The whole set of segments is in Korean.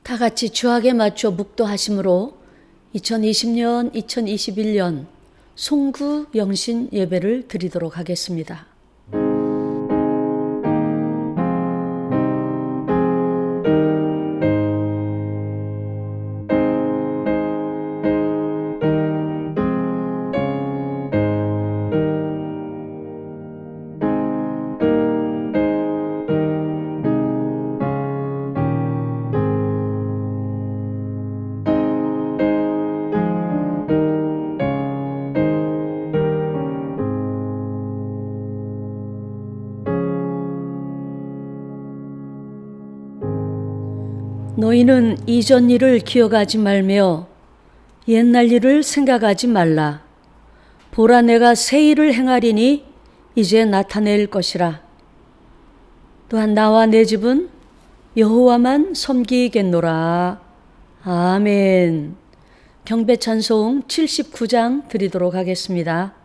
다 같이 주학에 맞춰 묵도하심으로 2020년, 2021년 송구 영신 예배를 드리도록 하겠습니다. 너희는 이전 일을 기억하지 말며 옛날 일을 생각하지 말라. 보라, 내가 새 일을 행하리니 이제 나타낼 것이라. 또한 나와 내 집은 여호와만 섬기겠노라. 아멘. 경배 찬송 79장 드리도록 하겠습니다.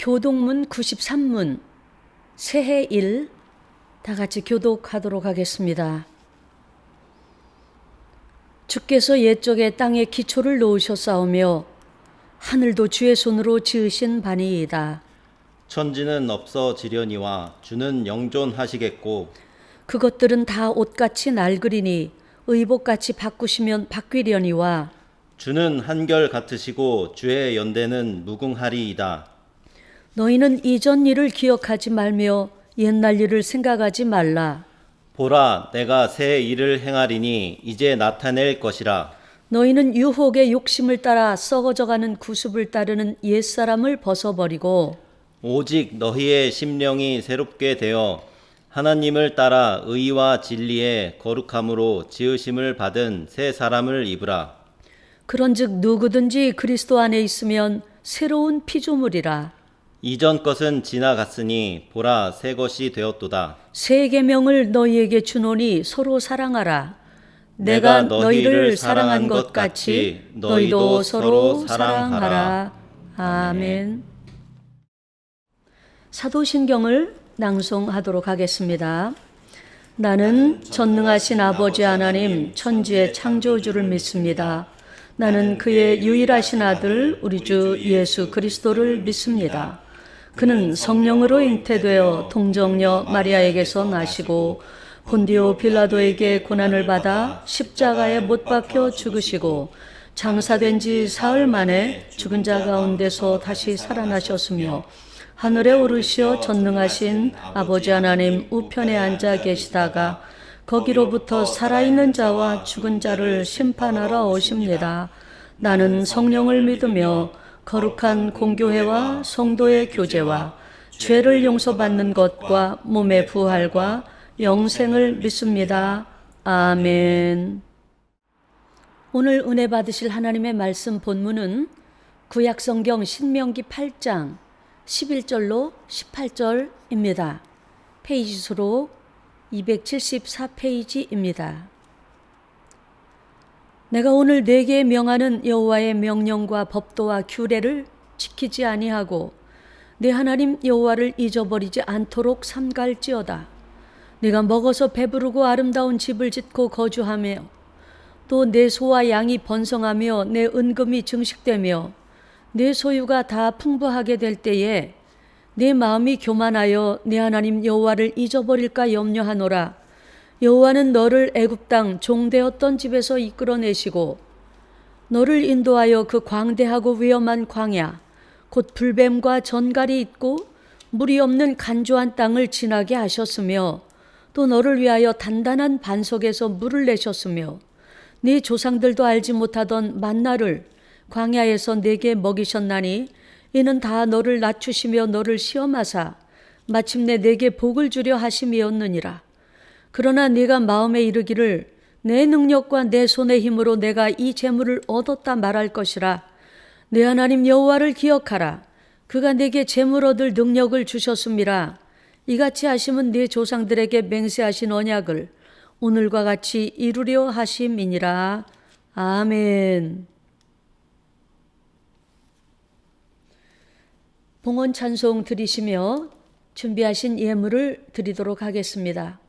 교독문 93문 새해 1 다 같이 교독하도록 하겠습니다. 주께서 옛적에 땅에 기초를 놓으셨사오며 하늘도 주의 손으로 지으신 바니이다. 천지는 없어지려니와 주는 영존하시겠고 그것들은 다 옷같이 낡으리니 의복같이 바꾸시면 바뀌려니와 주는 한결 같으시고 주의 연대는 무궁하리이다. 너희는 이전 일을 기억하지 말며 옛날 일을 생각하지 말라. 보라, 내가 새 일을 행하리니 이제 나타낼 것이라. 너희는 유혹의 욕심을 따라 썩어져가는 구습을 따르는 옛사람을 벗어버리고 오직 너희의 심령이 새롭게 되어 하나님을 따라 의와 진리의 거룩함으로 지으심을 받은 새 사람을 입으라. 그런즉 누구든지 그리스도 안에 있으면 새로운 피조물이라. 이전 것은 지나갔으니 보라, 새 것이 되었도다. 새 계명을 너희에게 주노니 서로 사랑하라. 내가 너희를 사랑한 것 같이 너희도 서로 사랑하라. 아멘. 사도신경을 낭송하도록 하겠습니다. 나는 전능하신 아버지 하나님 천지의 창조주를 믿습니다. 나는 그의 유일하신 아들 우리 주 예수 그리스도를 믿습니다. 그는 성령으로 잉태되어 동정녀 마리아에게서 나시고 본디오 빌라도에게 고난을 받아 십자가에 못 박혀 죽으시고 장사된 지 사흘 만에 죽은 자 가운데서 다시 살아나셨으며 하늘에 오르시어 전능하신 아버지 하나님 우편에 앉아 계시다가 거기로부터 살아있는 자와 죽은 자를 심판하러 오십니다. 나는 성령을 믿으며 거룩한 공교회와 성도의 교제와 죄를 용서받는 것과 몸의 부활과 영생을 믿습니다. 아멘. 오늘 은혜 받으실 하나님의 말씀 본문은 구약성경 신명기 8장 11절로 18절입니다. 페이지 수로 274페이지입니다. 내가 오늘 네게 명하는 여호와의 명령과 법도와 규례를 지키지 아니하고 내 하나님 여호와를 잊어버리지 않도록 삼갈지어다. 내가 먹어서 배부르고 아름다운 집을 짓고 거주하며 또 내 소와 양이 번성하며 내 은금이 증식되며 내 소유가 다 풍부하게 될 때에 내 마음이 교만하여 내 하나님 여호와를 잊어버릴까 염려하노라. 여호와는 너를 애굽 땅 종되었던 집에서 이끌어내시고 너를 인도하여 그 광대하고 위험한 광야 곧 불뱀과 전갈이 있고 물이 없는 간조한 땅을 지나게 하셨으며 또 너를 위하여 단단한 반석에서 물을 내셨으며 네 조상들도 알지 못하던 만나를 광야에서 내게 먹이셨나니 이는 다 너를 낮추시며 너를 시험하사 마침내 내게 복을 주려 하심이었느니라. 그러나 네가 마음에 이르기를 내 능력과 내 손의 힘으로 내가 이 재물을 얻었다 말할 것이라. 내 하나님 여호와를 기억하라. 그가 내게 재물 얻을 능력을 주셨음이라. 이같이 하심은 네 조상들에게 맹세하신 언약을 오늘과 같이 이루려 하심이니라. 아멘. 봉헌 찬송 드리시며 준비하신 예물을 드리도록 하겠습니다.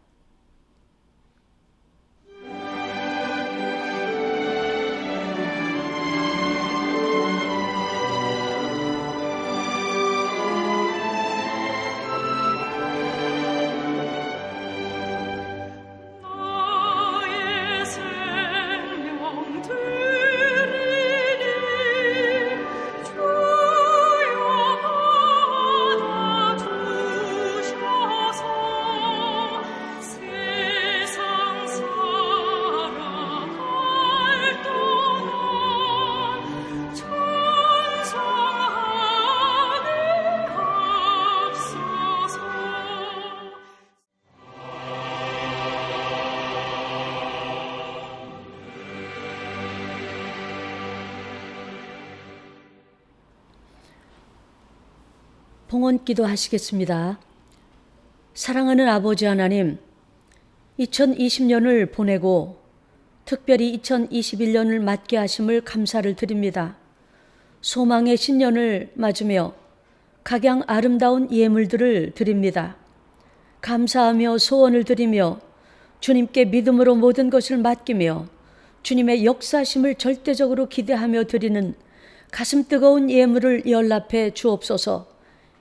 봉헌기도 하시겠습니다. 사랑하는 아버지 하나님, 2020년을 보내고 특별히 2021년을 맞게 하심을 감사를 드립니다. 소망의 신년을 맞으며 각양 아름다운 예물들을 드립니다. 감사하며 소원을 드리며 주님께 믿음으로 모든 것을 맡기며 주님의 역사심을 절대적으로 기대하며 드리는 가슴 뜨거운 예물을 연락해 주옵소서.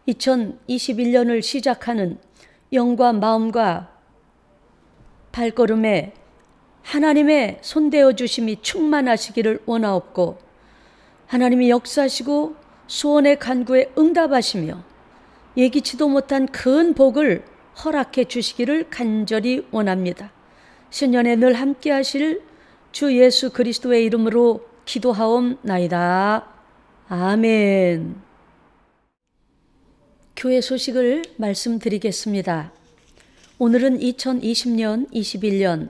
2021년을 시작하는 영과 마음과 발걸음에 하나님의 손대어 주심이 충만하시기를 원하옵고, 하나님이 역사하시고 소원의 간구에 응답하시며 예기치도 못한 큰 복을 허락해 주시기를 간절히 원합니다. 신년에 늘 함께 하실 주 예수 그리스도의 이름으로 기도하옵나이다. 아멘. 교회 소식을 말씀드리겠습니다. 오늘은 2020년 21년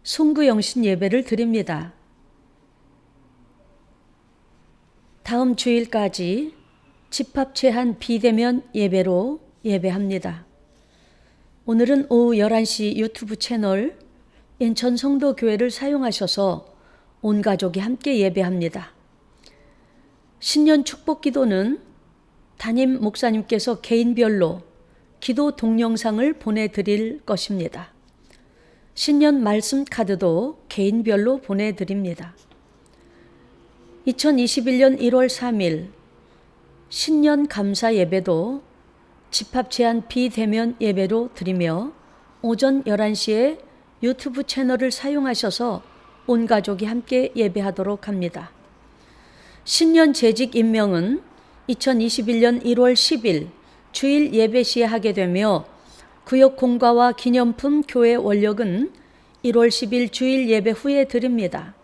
송구영신 예배를 드립니다. 다음 주일까지 집합 제한 비대면 예배로 예배합니다. 오늘은 오후 11시 유튜브 채널 인천 성도교회를 사용하셔서 온 가족이 함께 예배합니다. 신년 축복 기도는 담임 목사님께서 개인별로 기도 동영상을 보내드릴 것입니다. 신년 말씀 카드도 개인별로 보내드립니다. 2021년 1월 3일 신년 감사 예배도 집합 제한 비대면 예배로 드리며 오전 11시에 유튜브 채널을 사용하셔서 온 가족이 함께 예배하도록 합니다. 신년 재직 임명은 2021년 1월 10일 주일 예배 시에 하게 되며 구역 공과와 기념품 교회 원력은 1월 10일 주일 예배 후에 드립니다.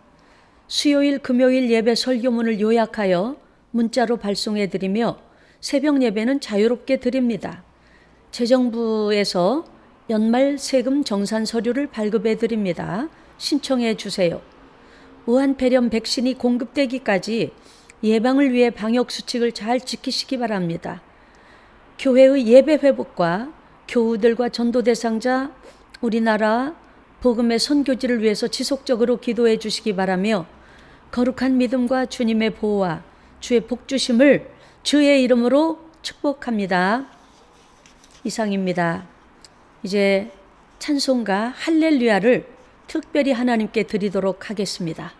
수요일 금요일 예배 설교문을 요약하여 문자로 발송해 드리며 새벽 예배는 자유롭게 드립니다. 재정부에서 연말 세금 정산 서류를 발급해 드립니다. 신청해 주세요. 우한폐렴 백신이 공급되기까지 예방을 위해 방역수칙을 잘 지키시기 바랍니다. 교회의 예배 회복과 교우들과 전도 대상자 우리나라 복음의 선교지를 위해서 지속적으로 기도해 주시기 바라며 거룩한 믿음과 주님의 보호와 주의 복주심을 주의 이름으로 축복합니다. 이상입니다. 이제 찬송가 할렐루야를 특별히 하나님께 드리도록 하겠습니다.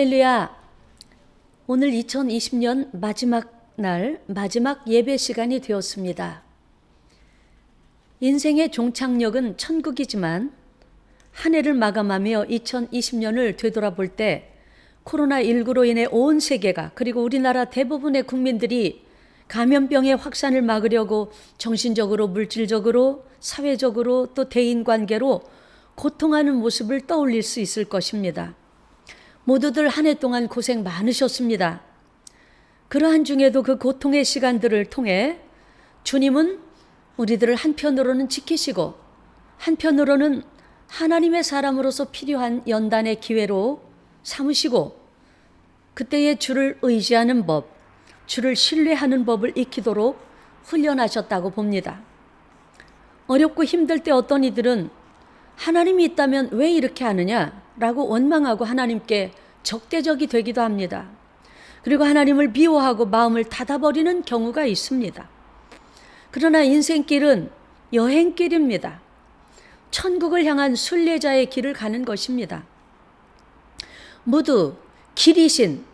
할렐루야. 오늘 2020년 마지막 날, 마지막 예배 시간이 되었습니다. 인생의 종착역은 천국이지만 한 해를 마감하며 2020년을 되돌아볼 때 코로나19로 인해 온 세계가, 그리고 우리나라 대부분의 국민들이 감염병의 확산을 막으려고 정신적으로, 물질적으로, 사회적으로, 또 대인관계로 고통하는 모습을 떠올릴 수 있을 것입니다. 모두들 한 해 동안 고생 많으셨습니다. 그러한 중에도 그 고통의 시간들을 통해 주님은 우리들을 한편으로는 지키시고 한편으로는 하나님의 사람으로서 필요한 연단의 기회로 삼으시고 그때의 주를 의지하는 법, 주를 신뢰하는 법을 익히도록 훈련하셨다고 봅니다. 어렵고 힘들 때 어떤 이들은 하나님이 있다면 왜 이렇게 하느냐라고 원망하고 하나님께 적대적이 되기도 합니다. 그리고 하나님을 미워하고 마음을 닫아버리는 경우가 있습니다. 그러나 인생길은 여행길입니다. 천국을 향한 순례자의 길을 가는 것입니다. 모두 길이신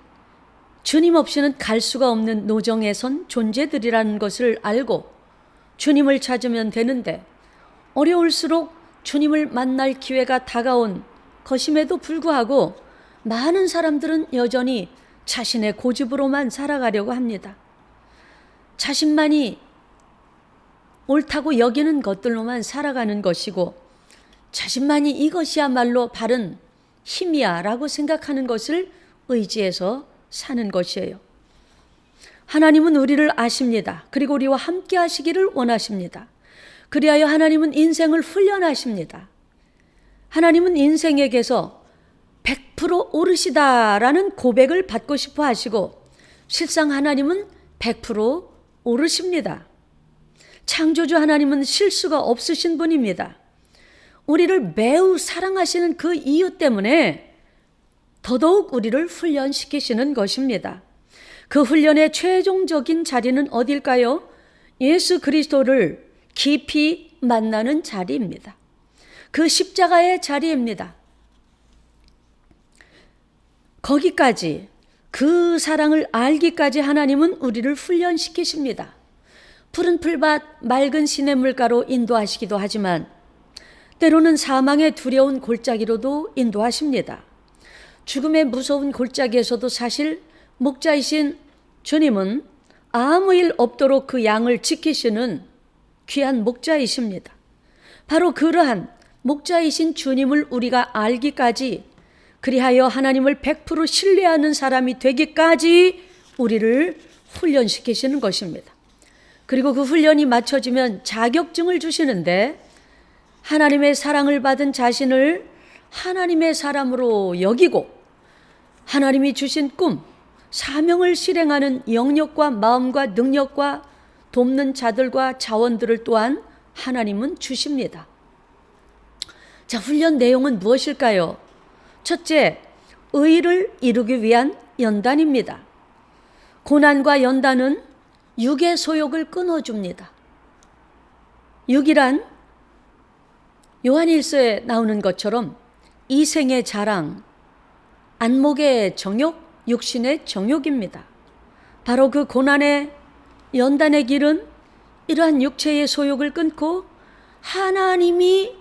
주님 없이는 갈 수가 없는 노정에 선 존재들이라는 것을 알고 주님을 찾으면 되는데, 어려울수록 주님을 만날 기회가 다가온 것임에도 불구하고 많은 사람들은 여전히 자신의 고집으로만 살아가려고 합니다. 자신만이 옳다고 여기는 것들로만 살아가는 것이고 자신만이 이것이야말로 바른 힘이야 라고 생각하는 것을 의지해서 사는 것이에요. 하나님은 우리를 아십니다. 그리고 우리와 함께 하시기를 원하십니다. 그리하여 하나님은 인생을 훈련하십니다. 하나님은 인생에게서 100% 오르시다라는 고백을 받고 싶어 하시고 실상 하나님은 100% 오르십니다. 창조주 하나님은 실수가 없으신 분입니다. 우리를 매우 사랑하시는 그 이유 때문에 더더욱 우리를 훈련시키시는 것입니다. 그 훈련의 최종적인 자리는 어딜까요? 예수 그리스도를 깊이 만나는 자리입니다. 그 십자가의 자리입니다. 거기까지, 그 사랑을 알기까지 하나님은 우리를 훈련시키십니다. 푸른 풀밭, 맑은 시냇물가로 인도하시기도 하지만 때로는 사망의 두려운 골짜기로도 인도하십니다. 죽음의 무서운 골짜기에서도 사실 목자이신 주님은 아무 일 없도록 그 양을 지키시는 귀한 목자이십니다. 바로 그러한 목자이신 주님을 우리가 알기까지, 그리하여 하나님을 100% 신뢰하는 사람이 되기까지 우리를 훈련시키시는 것입니다. 그리고 그 훈련이 마쳐지면 자격증을 주시는데, 하나님의 사랑을 받은 자신을 하나님의 사람으로 여기고 하나님이 주신 꿈, 사명을 실행하는 영역과 마음과 능력과 돕는 자들과 자원들을 또한 하나님은 주십니다. 자, 훈련 내용은 무엇일까요? 첫째, 의를 이루기 위한 연단입니다. 고난과 연단은 육의 소욕을 끊어줍니다. 육이란 요한일서에 나오는 것처럼 이생의 자랑, 안목의 정욕, 육신의 정욕입니다. 바로 그 고난의 연단의 길은 이러한 육체의 소욕을 끊고 하나님이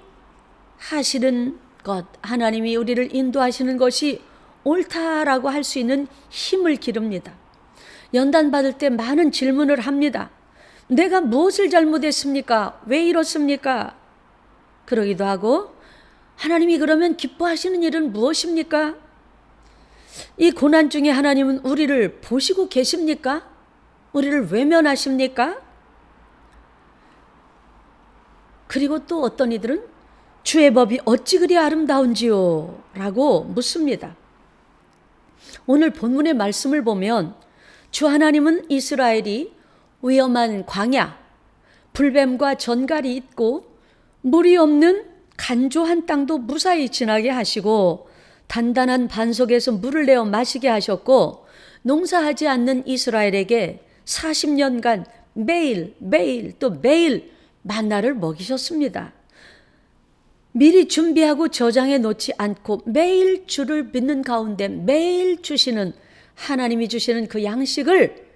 하시는 것, 하나님이 우리를 인도하시는 것이 옳다라고 할 수 있는 힘을 기릅니다. 연단받을 때 많은 질문을 합니다. 내가 무엇을 잘못했습니까? 왜 이렇습니까? 그러기도 하고, 하나님이 그러면 기뻐하시는 일은 무엇입니까? 이 고난 중에 하나님은 우리를 보시고 계십니까? 우리를 외면하십니까? 그리고 또 어떤 이들은 주의 법이 어찌 그리 아름다운지요? 라고 묻습니다. 오늘 본문의 말씀을 보면 주 하나님은 이스라엘이 위험한 광야, 불뱀과 전갈이 있고 물이 없는 간조한 땅도 무사히 지나게 하시고 단단한 반석에서 물을 내어 마시게 하셨고, 농사하지 않는 이스라엘에게 40년간 매일 만나를 먹이셨습니다. 미리 준비하고 저장해 놓지 않고 매일 주를 믿는 가운데 매일 주시는, 하나님이 주시는 그 양식을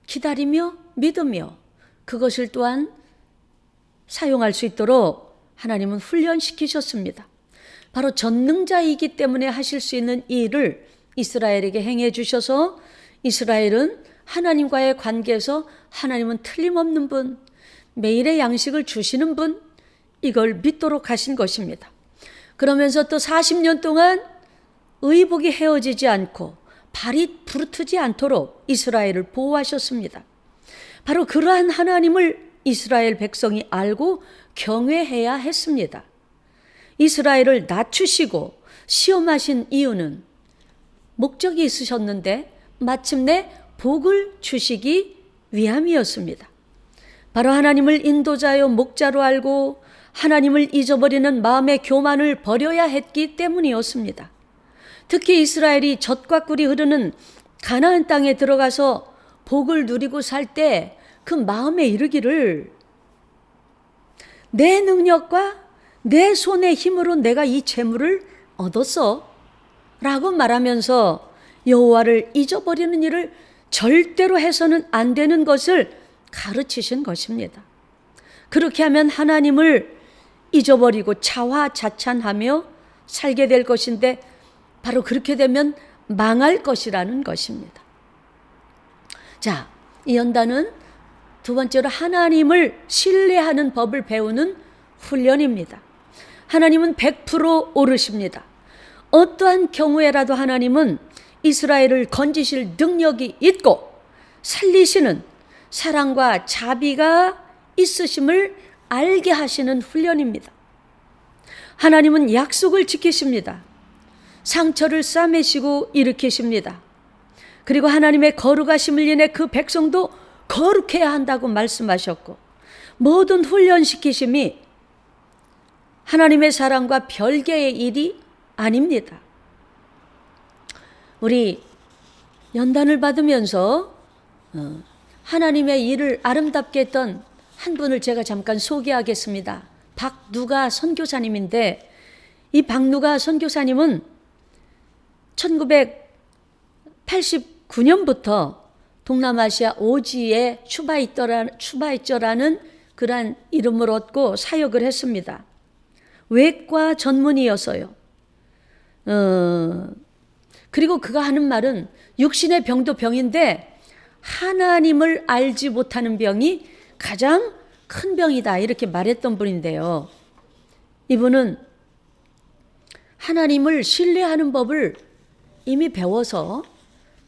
기다리며 믿으며 그것을 또한 사용할 수 있도록 하나님은 훈련시키셨습니다. 바로 전능자이기 때문에 하실 수 있는 이 일을 이스라엘에게 행해 주셔서 이스라엘은 하나님과의 관계에서 하나님은 틀림없는 분, 매일의 양식을 주시는 분, 이걸 믿도록 하신 것입니다. 그러면서 또 40년 동안 의복이 헤어지지 않고 발이 부르트지 않도록 이스라엘을 보호하셨습니다. 바로 그러한 하나님을 이스라엘 백성이 알고 경외해야 했습니다. 이스라엘을 낮추시고 시험하신 이유는 목적이 있으셨는데 마침내 복을 주시기 위함이었습니다. 바로 하나님을 인도자요 목자로 알고 하나님을 잊어버리는 마음의 교만을 버려야 했기 때문이었습니다. 특히 이스라엘이 젖과 꿀이 흐르는 가나안 땅에 들어가서 복을 누리고 살 때 그 마음에 이르기를 내 능력과 내 손의 힘으로 내가 이 재물을 얻었어 라고 말하면서 여호와를 잊어버리는 일을 절대로 해서는 안 되는 것을 가르치신 것입니다. 그렇게 하면 하나님을 잊어버리고 자화자찬하며 살게 될 것인데 바로 그렇게 되면 망할 것이라는 것입니다. 자, 이 연단은 두 번째로 하나님을 신뢰하는 법을 배우는 훈련입니다. 하나님은 100% 옳으십니다. 어떠한 경우에라도 하나님은 이스라엘을 건지실 능력이 있고 살리시는 사랑과 자비가 있으심을 알게 하시는 훈련입니다. 하나님은 약속을 지키십니다. 상처를 싸매시고 일으키십니다. 그리고 하나님의 거룩하심을 인해 그 백성도 거룩해야 한다고 말씀하셨고 모든 훈련시키심이 하나님의 사랑과 별개의 일이 아닙니다. 우리 연단을 받으면서 하나님의 일을 아름답게 했던 한 분을 제가 잠깐 소개하겠습니다. 박누가 선교사님인데 이 박누가 선교사님은 1989년부터 동남아시아 오지에 추바이쩌라는 그러한 이름을 얻고 사역을 했습니다. 외과 전문의였어요. 그리고 그가 하는 말은 육신의 병도 병인데 하나님을 알지 못하는 병이 가장 큰 병이다 이렇게 말했던 분인데요. 이분은 하나님을 신뢰하는 법을 이미 배워서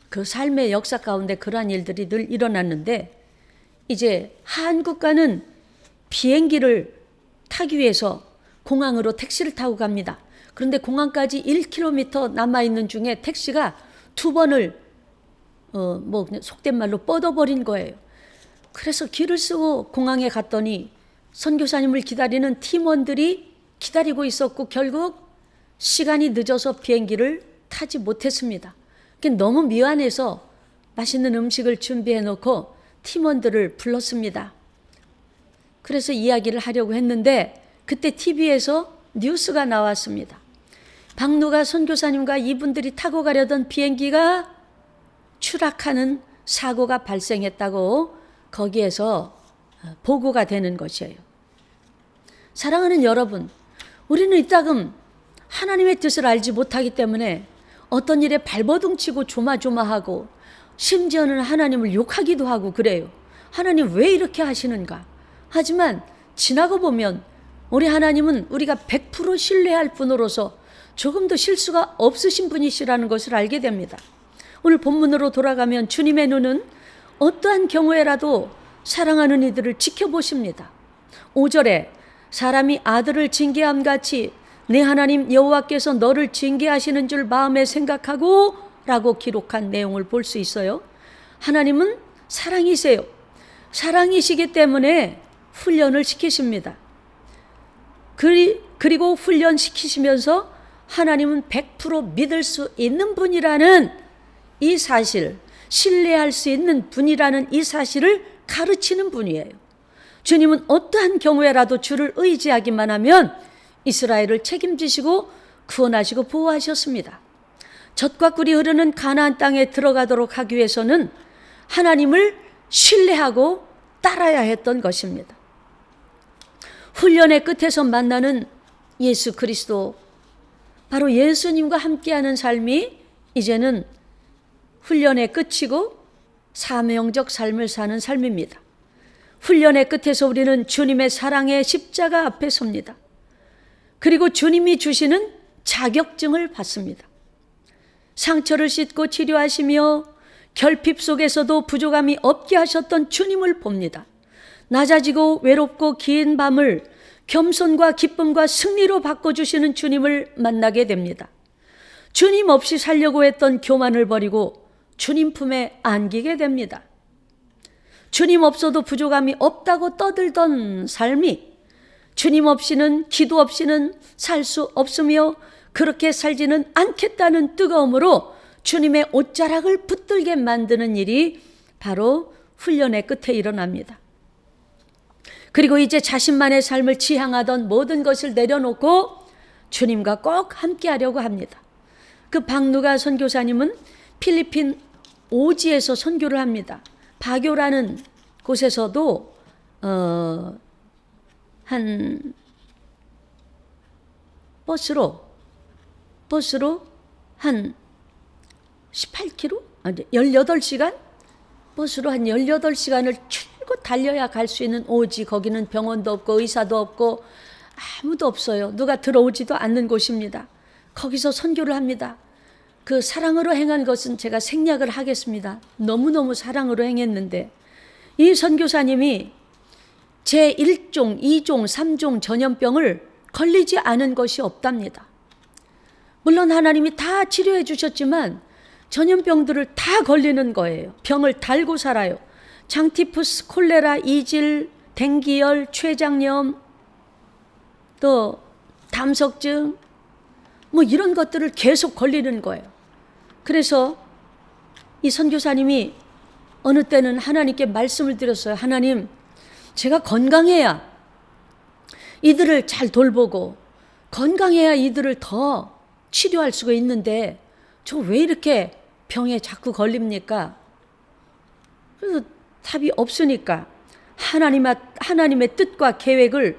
그 삶의 역사 가운데 그러한 일들이 늘 일어났는데 이제 한국과는 비행기를 타기 위해서 공항으로 택시를 타고 갑니다. 그런데 공항까지 1km 남아있는 중에 택시가 2번을 속된 말로 뻗어버린 거예요. 그래서 길을 쓰고 공항에 갔더니 선교사님을 기다리는 팀원들이 기다리고 있었고 결국 시간이 늦어서 비행기를 타지 못했습니다. 너무 미안해서 맛있는 음식을 준비해 놓고 팀원들을 불렀습니다. 그래서 이야기를 하려고 했는데 그때 TV에서 뉴스가 나왔습니다. 박누가 선교사님과 이분들이 타고 가려던 비행기가 추락하는 사고가 발생했다고 거기에서 보고가 되는 것이에요. 사랑하는 여러분, 우리는 이따금 하나님의 뜻을 알지 못하기 때문에 어떤 일에 발버둥 치고 조마조마하고 심지어는 하나님을 욕하기도 하고 그래요. 하나님 왜 이렇게 하시는가? 하지만 지나고 보면 우리 하나님은 우리가 100% 신뢰할 분으로서 조금도 실수가 없으신 분이시라는 것을 알게 됩니다. 오늘 본문으로 돌아가면 주님의 눈은 어떠한 경우에라도 사랑하는 이들을 지켜보십니다. 5절에 사람이 아들을 징계함 같이 내 하나님 여호와께서 너를 징계하시는 줄 마음에 생각하고 라고 기록한 내용을 볼 수 있어요. 하나님은 사랑이세요. 사랑이시기 때문에 훈련을 시키십니다. 그리고 훈련시키시면서 하나님은 100% 믿을 수 있는 분이라는 이 사실, 신뢰할 수 있는 분이라는 이 사실을 가르치는 분이에요. 주님은 어떠한 경우에라도 주를 의지하기만 하면 이스라엘을 책임지시고 구원하시고 보호하셨습니다. 젖과 꿀이 흐르는 가나안 땅에 들어가도록 하기 위해서는 하나님을 신뢰하고 따라야 했던 것입니다. 훈련의 끝에서 만나는 예수 그리스도, 바로 예수님과 함께하는 삶이 이제는 훈련의 끝이고 사명적 삶을 사는 삶입니다. 훈련의 끝에서 우리는 주님의 사랑의 십자가 앞에 섭니다. 그리고 주님이 주시는 자격증을 받습니다. 상처를 씻고 치료하시며 결핍 속에서도 부족함이 없게 하셨던 주님을 봅니다. 낮아지고 외롭고 긴 밤을 겸손과 기쁨과 승리로 바꿔주시는 주님을 만나게 됩니다. 주님 없이 살려고 했던 교만을 버리고 주님 품에 안기게 됩니다. 주님 없어도 부족함이 없다고 떠들던 삶이 주님 없이는, 기도 없이는 살 수 없으며 그렇게 살지는 않겠다는 뜨거움으로 주님의 옷자락을 붙들게 만드는 일이 바로 훈련의 끝에 일어납니다. 그리고 이제 자신만의 삶을 지향하던 모든 것을 내려놓고 주님과 꼭 함께 하려고 합니다. 그 박누가 선교사님은 필리핀 오지에서 선교를 합니다. 바교라는 곳에서도 한 버스로 한 18km? 아니 18시간? 버스로 한 18시간을 줄곧 달려야 갈 수 있는 오지, 거기는 병원도 없고 의사도 없고 아무도 없어요. 누가 들어오지도 않는 곳입니다. 거기서 선교를 합니다. 그 사랑으로 행한 것은 제가 생략을 하겠습니다. 너무너무 사랑으로 행했는데 이 선교사님이 제1종, 2종, 3종 전염병을 걸리지 않은 것이 없답니다. 물론 하나님이 다 치료해 주셨지만 전염병들을 다 걸리는 거예요. 병을 달고 살아요. 장티푸스, 콜레라, 이질, 댕기열, 췌장염, 또 담석증, 뭐 이런 것들을 계속 걸리는 거예요. 그래서 이 선교사님이 어느 때는 하나님께 말씀을 드렸어요. 하나님, 제가 건강해야 이들을 잘 돌보고 건강해야 이들을 더 치료할 수가 있는데 저 왜 이렇게 병에 자꾸 걸립니까? 그래서 답이 없으니까 하나님의 뜻과 계획을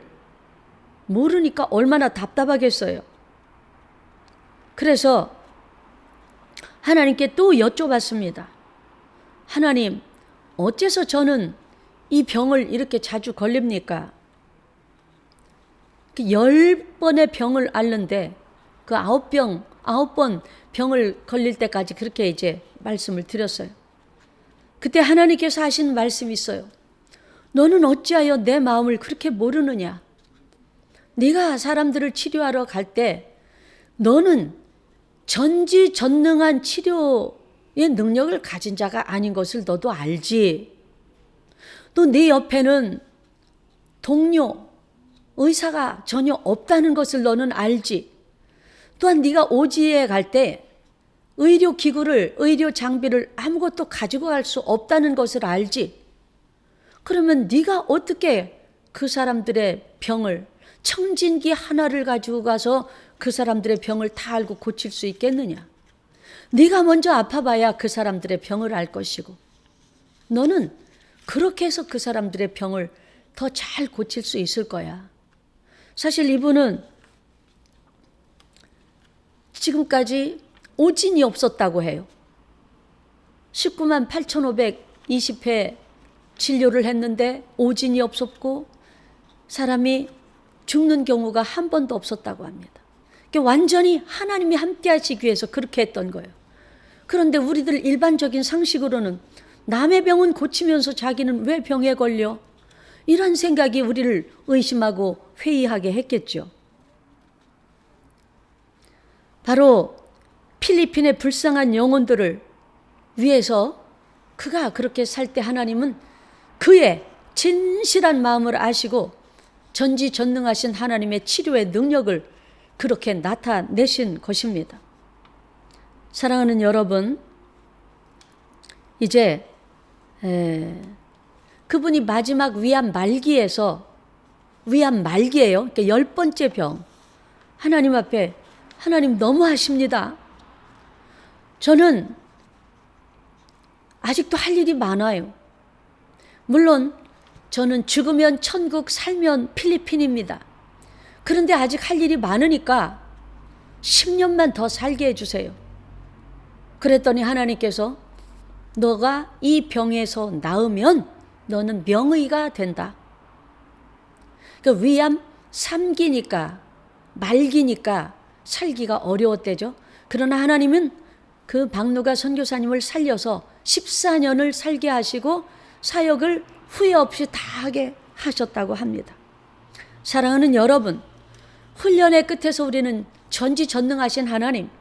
모르니까 얼마나 답답하겠어요. 그래서 하나님께 또 여쭤봤습니다. 하나님, 어째서 저는 이 병을 이렇게 자주 걸립니까? 10번의 병을 앓는데 그 9번 병을 걸릴 때까지 그렇게 이제 말씀을 드렸어요. 그때 하나님께서 하신 말씀이 있어요. 너는 어찌하여 내 마음을 그렇게 모르느냐? 네가 사람들을 치료하러 갈 때 너는 전지전능한 치료의 능력을 가진 자가 아닌 것을 너도 알지. 또 네 옆에는 동료, 의사가 전혀 없다는 것을 너는 알지. 또한 네가 오지에 갈 때 의료기구를, 의료 장비를 아무것도 가지고 갈 수 없다는 것을 알지. 그러면 네가 어떻게 그 사람들의 병을, 청진기 하나를 가지고 가서 그 사람들의 병을 다 알고 고칠 수 있겠느냐? 네가 먼저 아파봐야 그 사람들의 병을 알 것이고 너는 그렇게 해서 그 사람들의 병을 더 잘 고칠 수 있을 거야. 사실 이분은 지금까지 오진이 없었다고 해요. 19만 8,520회 진료를 했는데 오진이 없었고 사람이 죽는 경우가 한 번도 없었다고 합니다. 그러니까 완전히 하나님이 함께 하시기 위해서 그렇게 했던 거예요. 그런데 우리들 일반적인 상식으로는 남의 병은 고치면서 자기는 왜 병에 걸려? 이런 생각이 우리를 의심하고 회의하게 했겠죠. 바로 필리핀의 불쌍한 영혼들을 위해서 그가 그렇게 살 때 하나님은 그의 진실한 마음을 아시고 전지전능하신 하나님의 치료의 능력을 그렇게 나타내신 것입니다. 사랑하는 여러분, 이제 그분이 마지막 위암 말기예요. 그러니까 10번째 병, 하나님 앞에 하나님 너무하십니다. 저는 아직도 할 일이 많아요. 물론 저는 죽으면 천국, 살면 필리핀입니다. 그런데 아직 할 일이 많으니까 10년만 더 살게 해주세요. 그랬더니 하나님께서 너가 이 병에서 나으면 너는 명의가 된다. 그 위암 3기니까 말기니까 살기가 어려웠대죠. 그러나 하나님은 그 박누가 선교사님을 살려서 14년을 살게 하시고 사역을 후회 없이 다 하게 하셨다고 합니다. 사랑하는 여러분, 훈련의 끝에서 우리는 전지전능하신 하나님,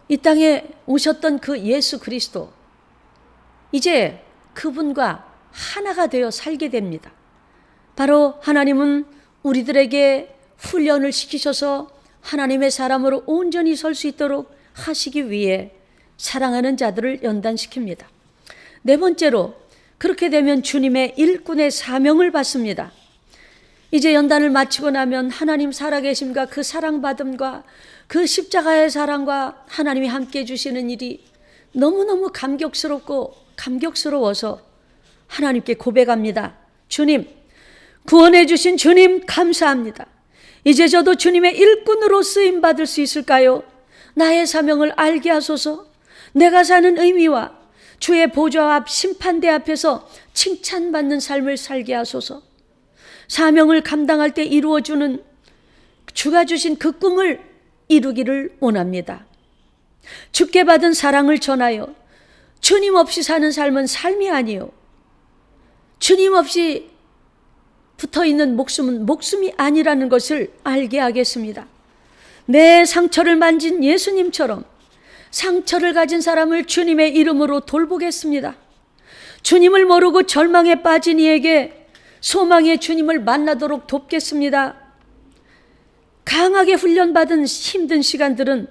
이 땅에 오셨던 그 예수 그리스도, 이제 그분과 하나가 되어 살게 됩니다. 바로 하나님은 우리들에게 훈련을 시키셔서 하나님의 사람으로 온전히 설 수 있도록 하시기 위해 사랑하는 자들을 연단시킵니다. 네 번째로, 그렇게 되면 주님의 일꾼의 사명을 받습니다. 이제 연단을 마치고 나면 하나님 살아계심과 그 사랑받음과 그 십자가의 사랑과 하나님이 함께 해주시는 일이 너무너무 감격스럽고 감격스러워서 하나님께 고백합니다. 주님, 구원해 주신 주님 감사합니다. 이제 저도 주님의 일꾼으로 쓰임받을 수 있을까요? 나의 사명을 알게 하소서. 내가 사는 의미와 주의 보좌 앞 심판대 앞에서 칭찬받는 삶을 살게 하소서. 사명을 감당할 때 이루어주는 주가 주신 그 꿈을 이루기를 원합니다. 주께 받은 사랑을 전하여 주님 없이 사는 삶은 삶이 아니요, 주님 없이 붙어있는 목숨은 목숨이 아니라는 것을 알게 하겠습니다. 내 상처를 만진 예수님처럼 상처를 가진 사람을 주님의 이름으로 돌보겠습니다. 주님을 모르고 절망에 빠진 이에게 소망의 주님을 만나도록 돕겠습니다. 강하게 훈련받은 힘든 시간들은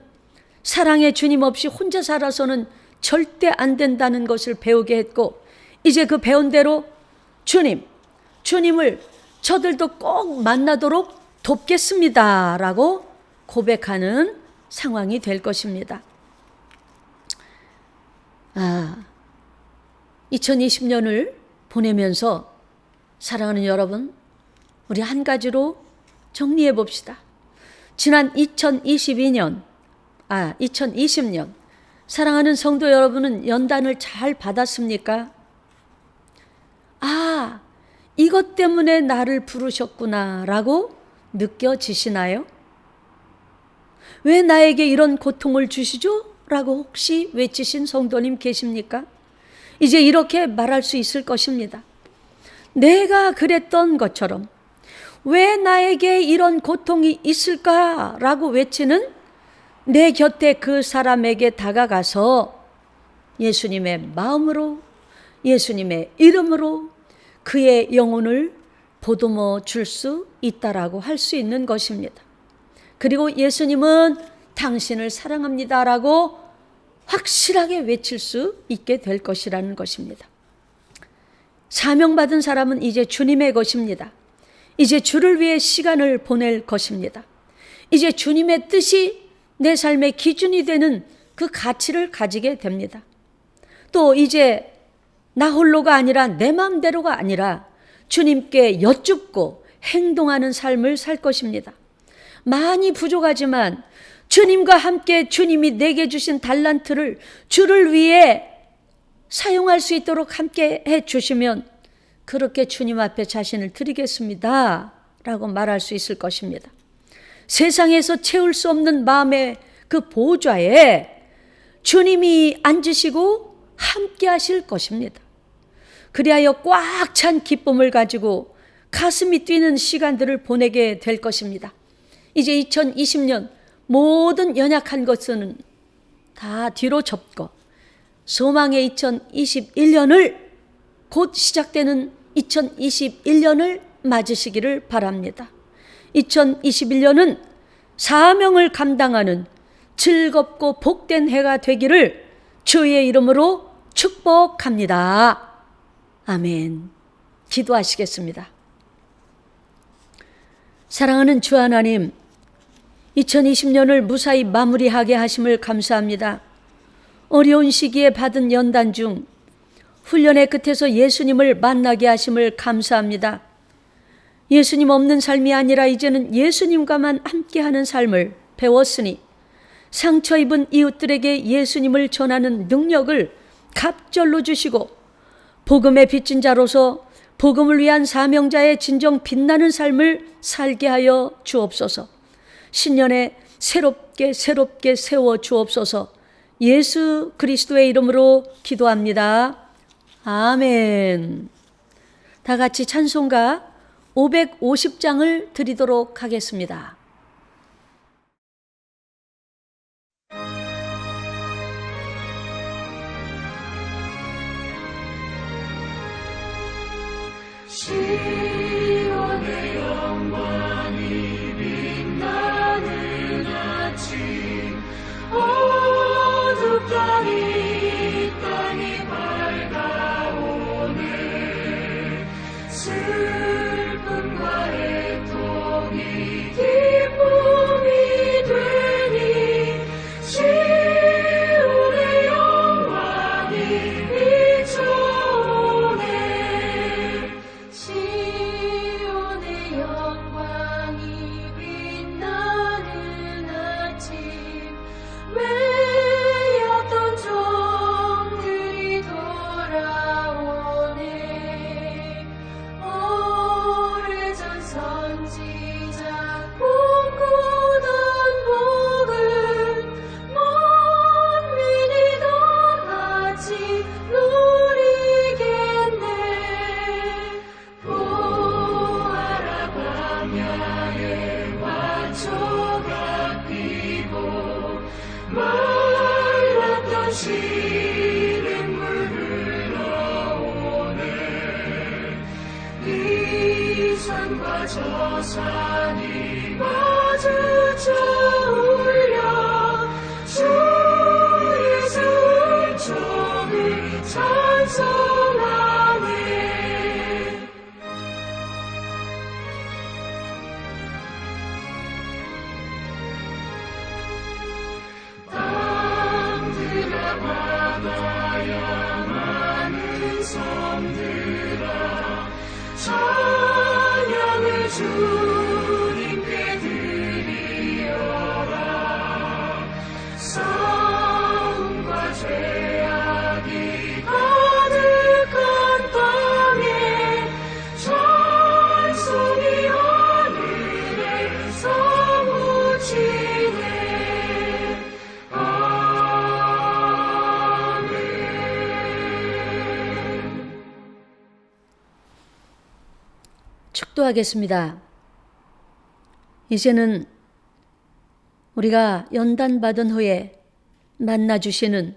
사랑의 주님 없이 혼자 살아서는 절대 안 된다는 것을 배우게 했고, 이제 그 배운 대로 주님을 저들도 꼭 만나도록 돕겠습니다 라고 고백하는 상황이 될 것입니다. 2020년을 보내면서 사랑하는 여러분, 우리 한 가지로 정리해 봅시다. 지난 2020년 사랑하는 성도 여러분은 연단을 잘 받았습니까? 이것 때문에 나를 부르셨구나 라고 느껴지시나요? 왜 나에게 이런 고통을 주시죠? 라고 혹시 외치신 성도님 계십니까? 이제 이렇게 말할 수 있을 것입니다. 내가 그랬던 것처럼 왜 나에게 이런 고통이 있을까? 라고 외치는 내 곁에 그 사람에게 다가가서 예수님의 마음으로, 예수님의 이름으로 그의 영혼을 보듬어 줄 수 있다라고 할 수 있는 것입니다. 그리고 예수님은 당신을 사랑합니다라고 확실하게 외칠 수 있게 될 것이라는 것입니다. 사명받은 사람은 이제 주님의 것입니다. 이제 주를 위해 시간을 보낼 것입니다. 이제 주님의 뜻이 내 삶의 기준이 되는 그 가치를 가지게 됩니다. 또 이제 나 홀로가 아니라 내 마음대로가 아니라 주님께 여쭙고 행동하는 삶을 살 것입니다. 많이 부족하지만 주님과 함께 주님이 내게 주신 달란트를 주를 위해 사용할 수 있도록 함께 해 주시면 그렇게 주님 앞에 자신을 드리겠습니다 라고 말할 수 있을 것입니다. 세상에서 채울 수 없는 마음의 그 보좌에 주님이 앉으시고 함께 하실 것입니다. 그리하여 꽉 찬 기쁨을 가지고 가슴이 뛰는 시간들을 보내게 될 것입니다. 이제 2020년 모든 연약한 것은 다 뒤로 접고 소망의 2021년을, 곧 시작되는 2021년을 맞으시기를 바랍니다. 2021년은 사명을 감당하는 즐겁고 복된 해가 되기를 주의 이름으로 축복합니다. 아멘. 기도하시겠습니다. 사랑하는 주 하나님, 2020년을 무사히 마무리하게 하심을 감사합니다. 어려운 시기에 받은 연단 중 훈련의 끝에서 예수님을 만나게 하심을 감사합니다. 예수님 없는 삶이 아니라 이제는 예수님과만 함께하는 삶을 배웠으니 상처 입은 이웃들에게 예수님을 전하는 능력을 갑절로 주시고 복음의 빚진 자로서 복음을 위한 사명자의 진정 빛나는 삶을 살게 하여 주옵소서. 신년에 새롭게 세워 주옵소서. 예수 그리스도의 이름으로 기도합니다. 아멘. 다 같이 찬송가 550장을 드리도록 하겠습니다. 시온의 영광이 빛나는 아침, 어둡던 이 땅이 밝아오네. 슬픔과 애통이 기쁨이 되니 시온의 영광이 비춰오네. 시온의 영광이 빛나는 아침, 외였던 종들이 돌아오네. 오래전 선지자 꿈꾸던 복을 만민이 다 같이 누리겠네. 보아라, 광야에 화초가 피고 말랐던 시냇물 흘러오네. 이 산과 저 산이 마주쳐 울려 주 예수 은총을 찬송하네. 땅들아, 바다야, 많은 섬들아, 찬양을 주님께 드리어라. 싸움과 죄악이 가득한 땅에 찬송이 하늘에 사무치네. 아멘. 축도하겠습니다. 이제는 우리가 연단받은 후에 만나주시는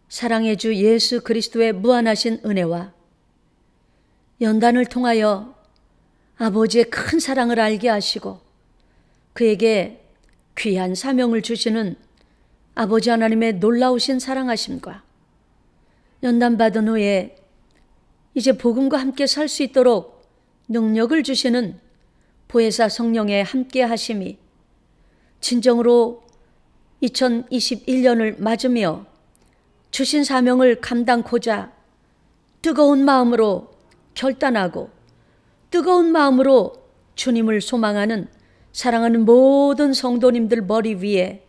사랑의 주 예수 그리스도의 무한하신 은혜와 연단을 통하여 아버지의 큰 사랑을 알게 하시고 그에게 귀한 사명을 주시는 아버지 하나님의 놀라우신 사랑하심과 연단받은 후에 이제 복음과 함께 살 수 있도록 능력을 주시는 보혜사 성령의 함께 하심이 진정으로 2021년을 맞으며 주신 사명을 감당코자 뜨거운 마음으로 결단하고 뜨거운 마음으로 주님을 소망하는 사랑하는 모든 성도님들 머리 위에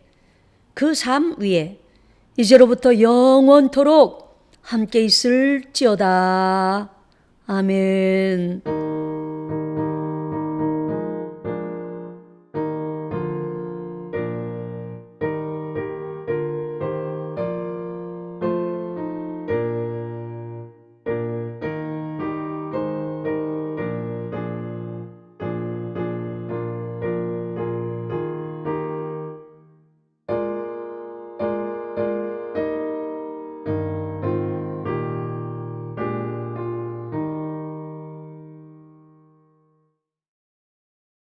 그 삶 위에 이제로부터 영원토록 함께 있을지어다. 아멘.